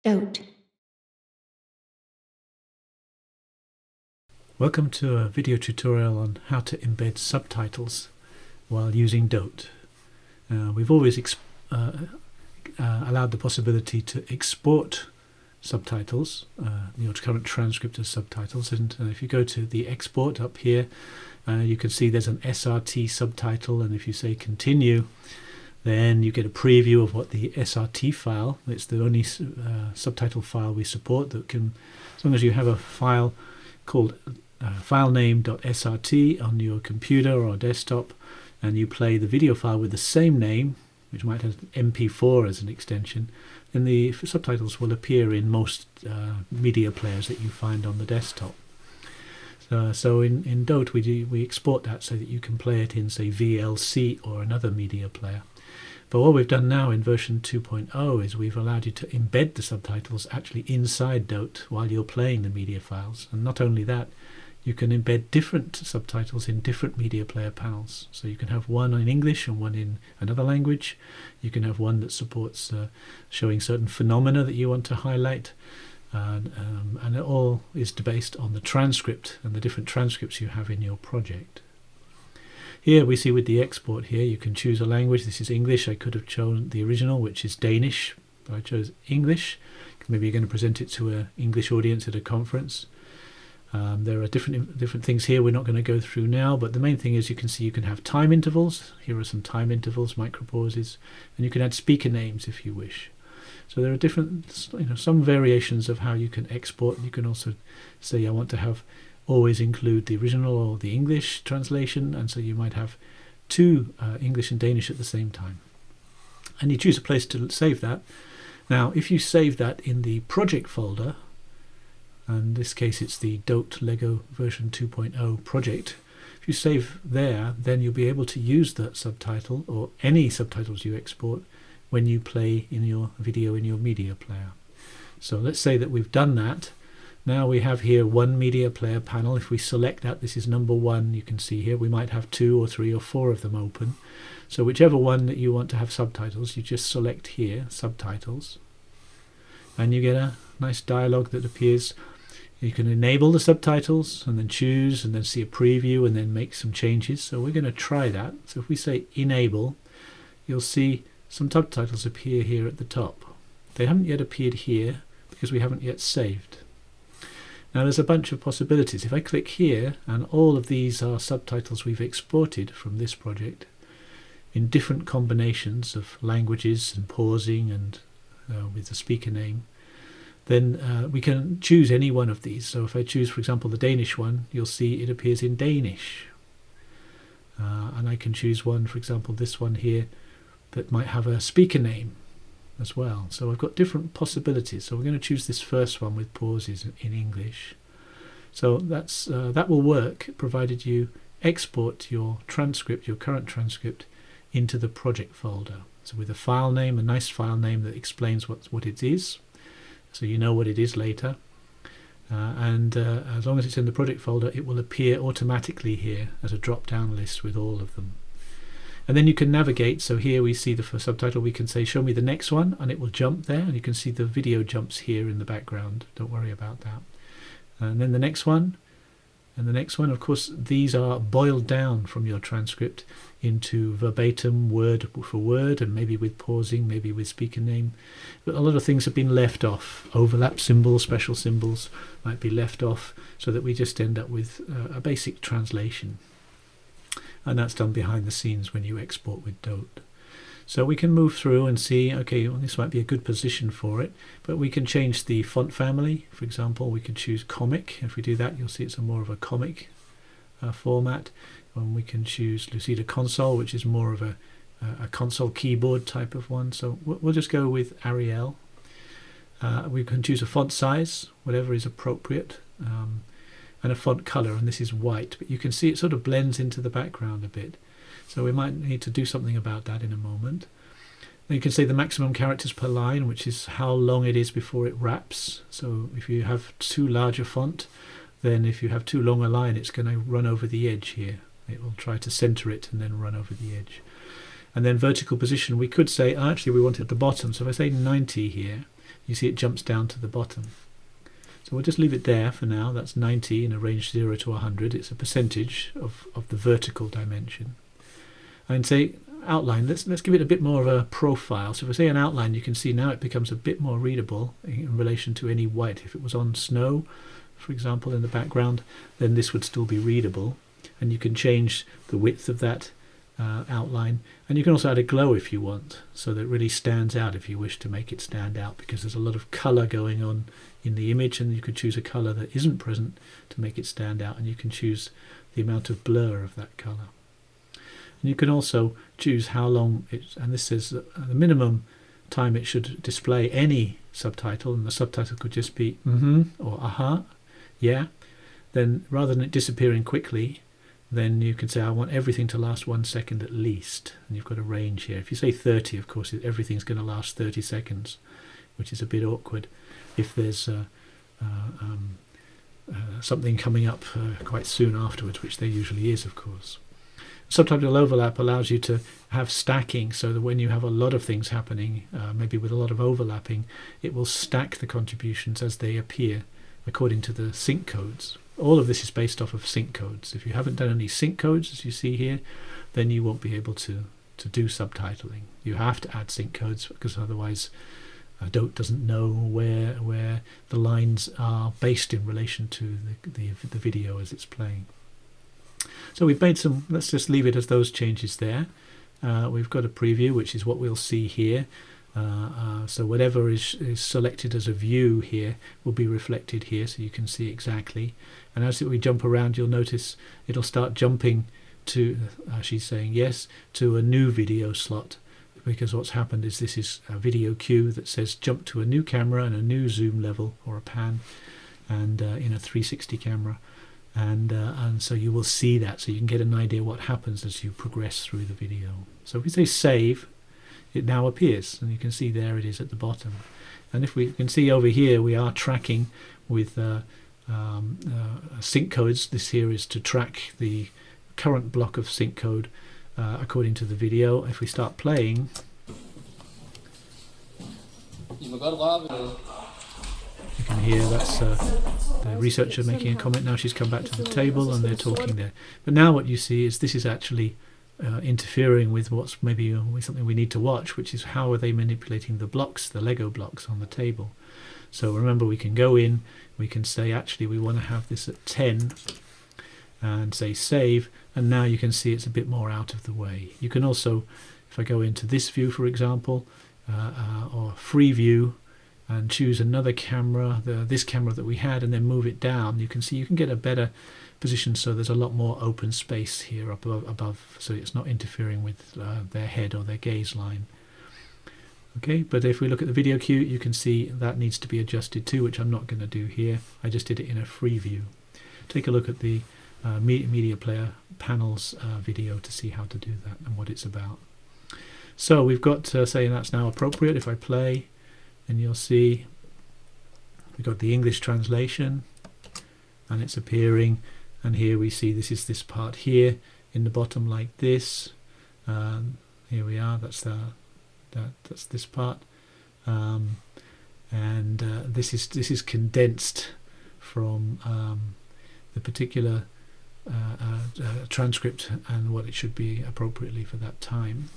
DOTE. Welcome to a video tutorial on how to embed subtitles while using DOTE. We've always allowed the possibility to export subtitles, your current transcript as subtitles, and if you go to the export up here, you can see there's an SRT subtitle, and if you say continue, then you get a preview of what the SRT file, it's the only subtitle file we support that can, as long as you have a file called filename.srt on your computer or desktop, and you play the video file with the same name, which might have MP4 as an extension, then the subtitles will appear in most media players that you find on the desktop. So in DOTE we export that so that you can play it in, say, VLC or another media player. But what we've done now in version 2.0 is we've allowed you to embed the subtitles actually inside DOTE while you're playing the media files. And not only that, you can embed different subtitles in different media player panels. So you can have one in English and one in another language. You can have one that supports showing certain phenomena that you want to highlight. And it all is based on the transcript and the different transcripts you have in your project. Here we see with the export here, you can choose a language. This is English. I could have chosen the original, which is Danish, but I chose English. Maybe you're going to present it to an English audience at a conference. There are different things here we're not going to go through now, but the main thing is you can see you can have time intervals. Here are some time intervals, micropauses, and you can add speaker names if you wish. So there are different, some variations of how you can export. You can also say I want to always include the original or the English translation, and so you might have two English and Danish at the same time. And you choose a place to save that. Now, if you save that in the project folder, and in this case it's the DOTE Lego version 2.0 project, if you save there, then you'll be able to use that subtitle or any subtitles you export when you play in your video in your media player. So let's say that we've done that. Now we have here one media player panel. If we select that, this is number one, you can see here we might have 2 or 3 or 4 of them open. So whichever one that you want to have subtitles, you just select here, subtitles, and you get a nice dialog that appears. You can enable the subtitles and then choose and then see a preview and then make some changes. So we're going to try that. So if we say enable, you'll see some subtitles appear here at the top. They haven't yet appeared here because we haven't yet saved. Now there's a bunch of possibilities. If I click here, and all of these are subtitles we've exported from this project in different combinations of languages and pausing and with the speaker name, then we can choose any one of these. So if I choose, for example, the Danish one, you'll see it appears in Danish. And I can choose one, for example, this one here, that might have a speaker name as well. So I've got different possibilities. So we're going to choose this first one with pauses in English. So that will work provided you export your transcript, your current transcript, into the project folder. So with a file name, a nice file name that explains what it is, so you know what it is later. As long as it's in the project folder, it will appear automatically here as a drop-down list with all of them. And then you can navigate. So here we see the first subtitle. We can say show me the next one, and it will jump there, and you can see the video jumps here in the background. Don't worry about that. And then the next one, and the next one. Of course, these are boiled down from your transcript into verbatim, word for word, and maybe with pausing, maybe with speaker name. But a lot of things have been left off. Overlap symbols, special symbols might be left off, so that we just end up with a basic translation. And that's done behind the scenes when you export with DOTE. So we can move through and see, okay, well, this might be a good position for it, but we can change the font family. For example, we can choose comic. If we do that, you'll see it's more of a comic format. And we can choose Lucida Console, which is more of a console keyboard type of one. So we'll just go with Arial. We can choose a font size, whatever is appropriate. And a font color, and this is white, but you can see it sort of blends into the background a bit, so we might need to do something about that in a moment. Then you can see the maximum characters per line, which is how long it is before it wraps. So if you have too large a font, then if you have too long a line, it's going to run over the edge here. It will try to center it and then run over the edge. And then vertical position, we could say actually we want it at the bottom, so if I say 90 here, you see it jumps down to the bottom. So we'll just leave it there for now. That's 90 in a range 0 to 100. It's a percentage of the vertical dimension. And say outline, let's give it a bit more of a profile. So if I say an outline, you can see now it becomes a bit more readable in relation to any white. If it was on snow, for example, in the background, then this would still be readable. And you can change the width of that outline, and you can also add a glow if you want, so that it really stands out if you wish to make it stand out, because there's a lot of color going on in the image, and you could choose a color that isn't present to make it stand out, and you can choose the amount of blur of that color. And you can also choose how long it, and this is the minimum time it should display any subtitle, and the subtitle could just be or aha, yeah. Then rather than it disappearing quickly, then you can say I want everything to last 1 second at least, and you've got a range here. If you say 30, of course everything's going to last 30 seconds, which is a bit awkward if there's something coming up quite soon afterwards, which there usually is, of course. Subtitle overlap allows you to have stacking, so that when you have a lot of things happening, maybe with a lot of overlapping, it will stack the contributions as they appear according to the sync codes. All of this is based off of sync codes. If you haven't done any sync codes, as you see here, then you won't be able to do subtitling. You have to add sync codes, because otherwise DOTE doesn't know where the lines are based in relation to the video as it's playing. So we've made some, let's just leave it as those changes there. We've got a preview, which is what we'll see here. So whatever is selected as a view here will be reflected here, so you can see exactly. And as we jump around, you'll notice it'll start jumping to, she's saying yes, to a new video slot, because what's happened is this is a video cue that says jump to a new camera and a new zoom level or a pan, and in a 360 camera. And so you will see that, so you can get an idea what happens as you progress through the video. So if we say save, it now appears, and you can see there it is at the bottom. And if we can see over here, we are tracking with sync codes. This here is to track the current block of sync code according to the video. If we start playing, you can hear that's the researcher making a comment. Now she's come back to the table and they're talking there. But now what you see is this is actually interfering with what's maybe something we need to watch, which is how are they manipulating the blocks, the Lego blocks on the table. So remember, we can go in, we can say actually we want to have this at 10 and say save, and now you can see it's a bit more out of the way. You can also, if I go into this view for example, or free view, and choose another camera, this camera that we had, and then move it down, you can see you can get a better position, so there's a lot more open space here above, so it's not interfering with their head or their gaze line. Okay, but if we look at the video cue, you can see that needs to be adjusted too, which I'm not going to do here. I just did it in a free view. Take a look at the media player panels video to see how to do that and what it's about. So we've got saying that's now appropriate. If I play, and you'll see we've got the English translation, and it's appearing, and here we see this is this part here in the bottom like this. Here we are, that's this part, and this is condensed from the particular transcript and what it should be appropriately for that time.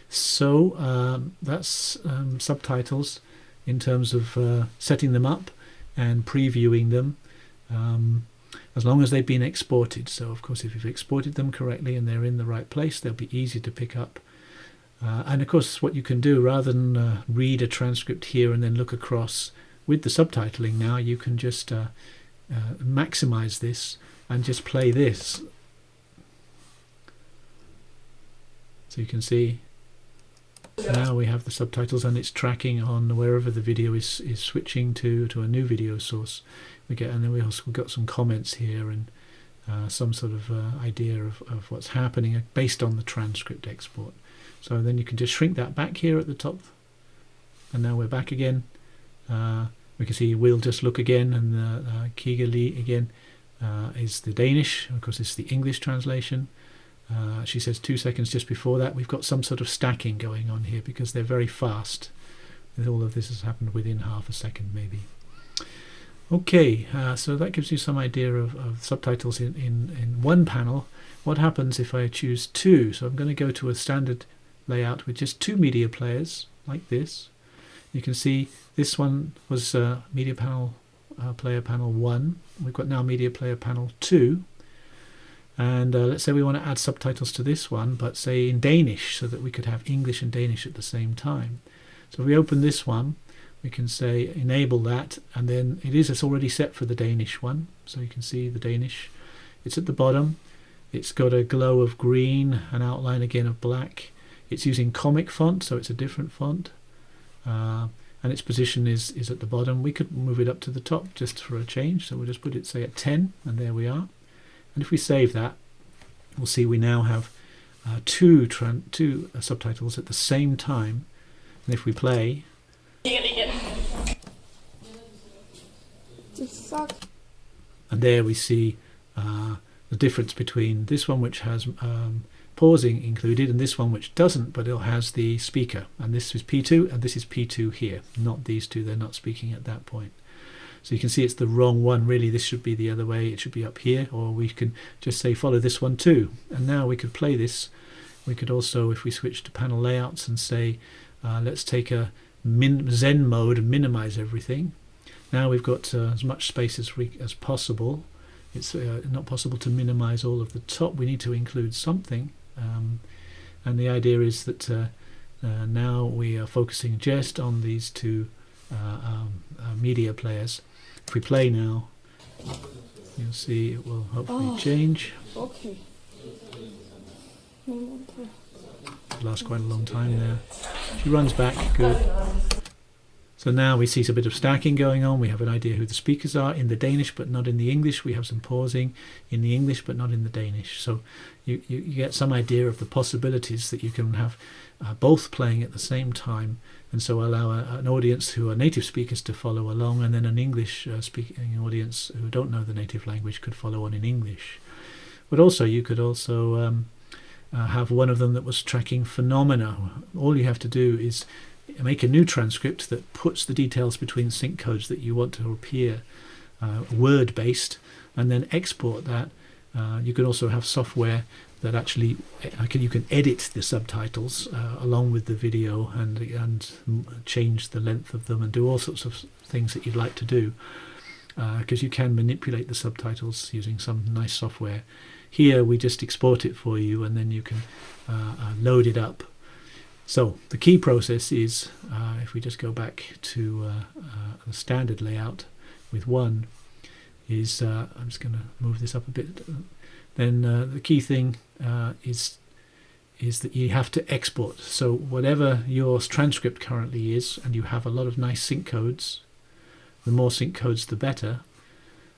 So that's subtitles in terms of setting them up and previewing them, as long as they've been exported. So of course if you've exported them correctly and they're in the right place, they'll be easy to pick up. And of course what you can do, rather than read a transcript here and then look across with the subtitling, now you can just maximize this and just play this. So you can see now we have the subtitles, and it's tracking on wherever the video is switching to a new video source. We get, and then we also got some comments here and some sort of idea of what's happening based on the transcript export. So then you can just shrink that back here at the top, and now we're back again. We can see we'll just look again, and Kigali again is the Danish. Of course, it's the English translation. She says 2 seconds just before that. We've got some sort of stacking going on here because they're very fast, And all of this has happened within half a second maybe. Okay, so that gives you some idea of subtitles in one panel. What happens if I choose two? So I'm going to go to a standard layout with just two media players like this. You can see this one was media panel player panel 1. We've got now media player panel 2. And let's say we want to add subtitles to this one, but say in Danish, so that we could have English and Danish at the same time. So if we open this one, we can say enable that, and then it's already set for the Danish one. So you can see the Danish. It's at the bottom. It's got a glow of green, an outline again of black. It's using comic font, so it's a different font. And its position is at the bottom. We could move it up to the top just for a change. So we'll just put it, say, at 10, and there we are. And if we save that, we'll see we now have two subtitles at the same time. And if we play, and there we see the difference between this one, which has pausing included, and this one which doesn't, but it has the speaker. And this is P2 and this is P2 here, not these two. They're not speaking at that point. So you can see it's the wrong one. Really, this should be the other way. It should be up here, or we can just say follow this one too. And now we could play this. We could also, if we switch to panel layouts and say let's take a Zen mode and minimize everything. Now we've got as much space as possible. It's not possible to minimize all of the top. We need to include something. And the idea is that now we are focusing just on these two media players. If we play now, you'll see it will hopefully change. Okay. It lasts quite a long time there. She runs back, good. So now we see a bit of stacking going on. We have an idea who the speakers are in the Danish but not in the English. We have some pausing in the English but not in the Danish. So you get some idea of the possibilities that you can have both playing at the same time, and so allow an audience who are native speakers to follow along, and then an English speaking audience who don't know the native language could follow on in English. But also you could also have one of them that was tracking phenomena. All you have to do is make a new transcript that puts the details between sync codes that you want to appear word-based, and then export that. You can also have software that actually you can edit the subtitles along with the video and change the length of them and do all sorts of things that you'd like to do, because you can manipulate the subtitles using some nice software. Here we just export it for you, and then you can load it up. So the key process is, if we just go back to the standard layout with one, is I'm just going to move this up a bit. Then the key thing is that you have to export. So whatever your transcript currently is, and you have a lot of nice sync codes, the more sync codes the better.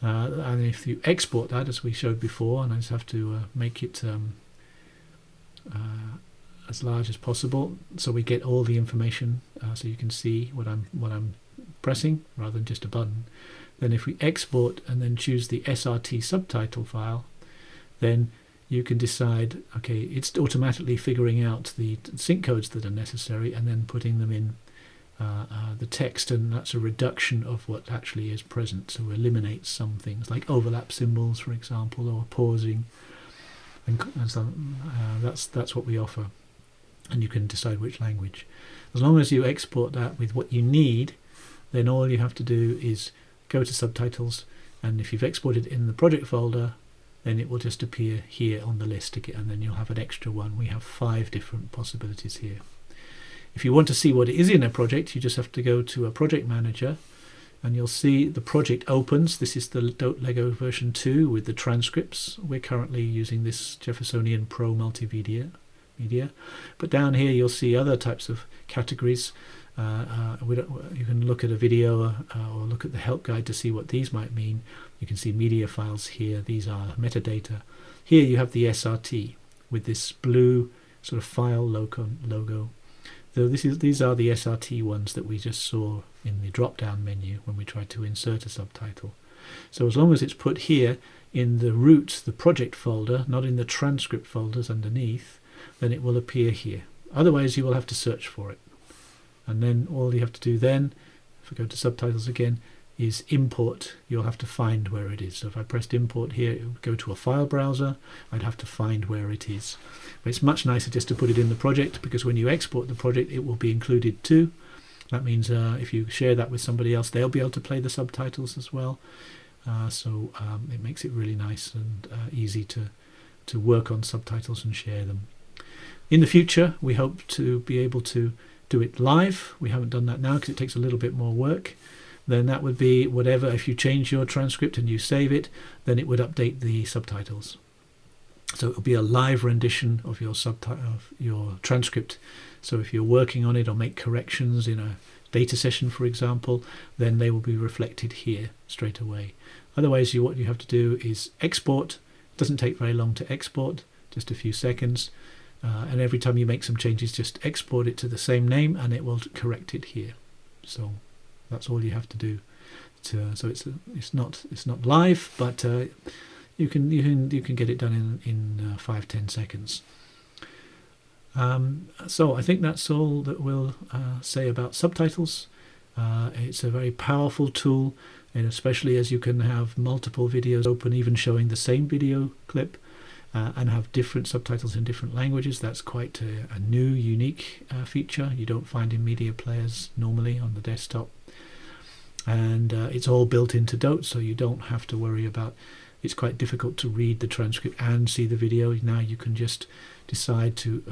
And if you export that, as we showed before, and I just have to make it as large as possible, so we get all the information, so you can see what I'm pressing rather than just a button. Then if we export and then choose the SRT subtitle file, then you can decide, okay, it's automatically figuring out the sync codes that are necessary and then putting them in the text, and that's a reduction of what actually is present. So eliminates some things like overlap symbols, for example, or pausing, and so that's what we offer. And you can decide which language. As long as you export that with what you need, then all you have to do is go to subtitles, and if you've exported in the project folder, then it will just appear here on the list again, and then you'll have an extra one. We have 5 different possibilities here. If you want to see what is in a project, you just have to go to a project manager, and you'll see the project opens. This is the DOTE Lego version 2 with the transcripts. We're currently using this Jeffersonian Pro multimedia. But down here you'll see other types of categories. You can look at a video or look at the help guide to see what these might mean. You can see media files here. These are metadata. Here you have the SRT with this blue sort of file logo. So these are the SRT ones that we just saw in the drop-down menu when we tried to insert a subtitle. So as long as it's put here in the root, the project folder, not in the transcript folders underneath, then it will appear here. Otherwise you will have to search for it. and then all you have to do then, if I go to subtitles again, is import. You'll have to find where it is. So if I pressed import here, it would go to a file browser. I'd have to find where it is. But it's much nicer just to put it in the project, because when you export the project, it will be included too. That means if you share that with somebody else, they'll be able to play the subtitles as well. So it makes it really nice and easy to work on subtitles and share them. In the future, we hope to be able to do it live. We haven't done that now because it takes a little bit more work. Then that would be whatever, if you change your transcript and you save it, then it would update the subtitles. So it will be a live rendition of your transcript. So if you're working on it or make corrections in a data session, for example, then they will be reflected here straight away. Otherwise, what you have to do is export. It doesn't take very long to export, just a few seconds. And every time you make some changes, just export it to the same name and it will correct it here. So that's all you have to do. So it's not live, but you can get it done in 5-10 seconds. So I think that's all that we'll say about subtitles. It's a very powerful tool, and especially as you can have multiple videos open, even showing the same video clip, and have different subtitles in different languages. That's quite a new, unique feature you don't find in media players normally on the desktop. And it's all built into DOTE, so you don't have to worry about, it's quite difficult to read the transcript and see the video. Now you can just decide to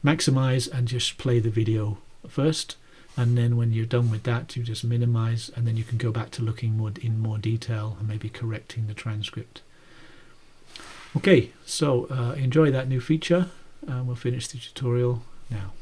maximize and just play the video first, and then when you're done with that, you just minimize, and then you can go back to looking in more detail and maybe correcting the transcript. Okay, so enjoy that new feature, and we'll finish the tutorial now.